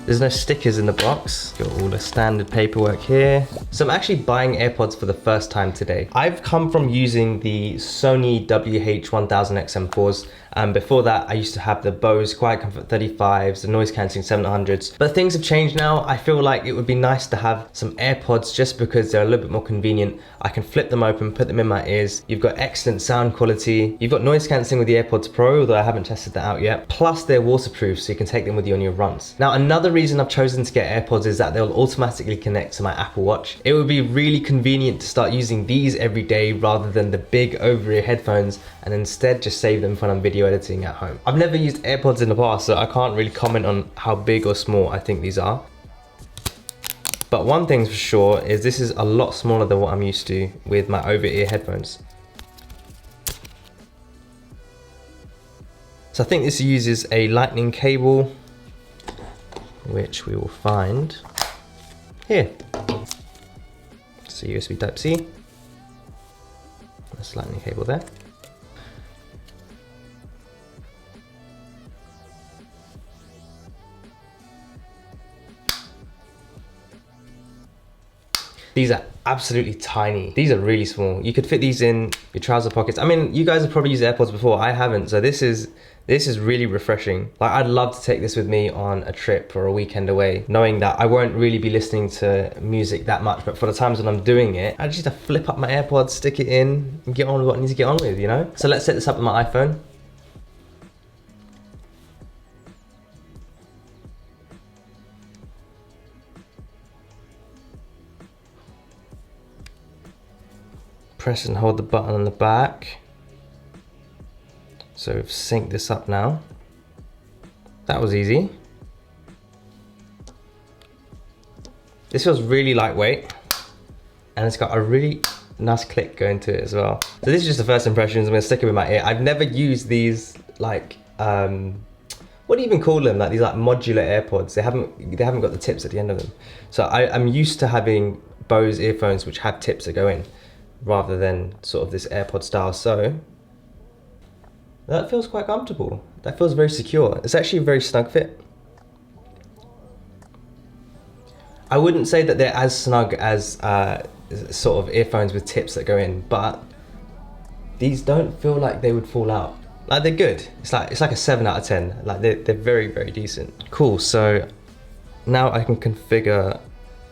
There's no stickers in the box. Got all the standard paperwork here. So I'm actually buying AirPods for the first time today. I've come from using the Sony WH-1000XM4s. Before that, I used to have the Bose Quiet Comfort 35s, the noise cancelling 700s. But things have changed now. I feel like it would be nice to have some AirPods just because they're a little bit more convenient. I can flip them open, put them in my ears. You've got excellent sound quality. You've got noise cancelling with the AirPods Pro, although I haven't tested that out yet. Plus they're waterproof, so you can take them with you on your runs. Now, another reason I've chosen to get AirPods is that they'll automatically connect to my Apple Watch. It would be really convenient to start using these every day rather than the big over-ear headphones, and instead just save them when I'm video editing at home. I've never used AirPods in the past, so I can't really comment on how big or small I think these are. But one thing's for sure is this is a lot smaller than what I'm used to with my over-ear headphones. So I think this uses a lightning cable, which we will find here. So USB Type-C. That's lightning cable there. These are absolutely tiny. These are really small. You could fit these in your trouser pockets. I mean, you guys have probably used AirPods before. I haven't, so this is really refreshing. Like, I'd love to take this with me on a trip or a weekend away, knowing that I won't really be listening to music that much, but for the times when I'm doing it, I just have to flip up my AirPods, stick it in, and get on with what I need to get on with, you know? So let's set this up with my iPhone. Press and hold the button on the back. So we've synced this up now. That was easy. This feels really lightweight, and it's got a really nice click going to it as well. So this is just the first impressions. I'm gonna stick it with my ear. I've never used these, like, what do you even call them? Like these like modular AirPods. They haven't got the tips at the end of them. So I'm used to having Bose earphones which have tips that go in, rather than sort of this AirPod style. So that feels quite comfortable. That feels very secure. It's actually a very snug fit. I wouldn't say that they're as snug as sort of earphones with tips that go in, but these don't feel like they would fall out. Like, they're good. It's like a 7 out of 10. Like, they're very, very decent. Cool, so now I can configure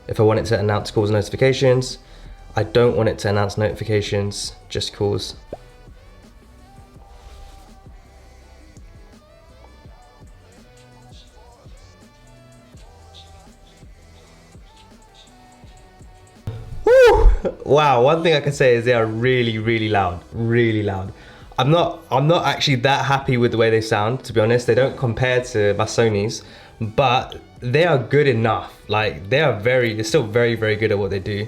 if I want it to announce calls and notifications. I don't want it to announce notifications, just calls. Woo! Wow, one thing I can say is they are really, really loud, really loud. I'm not actually that happy with the way they sound, to be honest. They don't compare to my Sonys, but they are good enough. Like, they're still very, very good at what they do.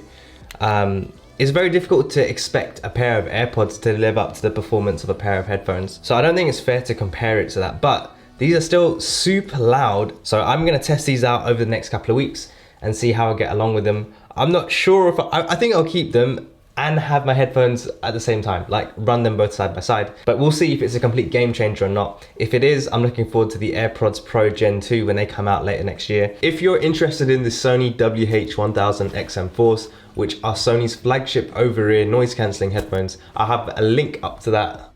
It's very difficult to expect a pair of AirPods to live up to the performance of a pair of headphones. So I don't think it's fair to compare it to that, but these are still super loud. So I'm gonna test these out over the next couple of weeks and see how I get along with them. I'm not sure if I think I'll keep them and have my headphones at the same time, like run them both side by side. But we'll see if it's a complete game changer or not. If it is, I'm looking forward to the AirPods Pro Gen 2 when they come out later next year. If you're interested in the Sony WH-1000XM4s, which are Sony's flagship over-ear noise cancelling headphones, I'll have a link up to that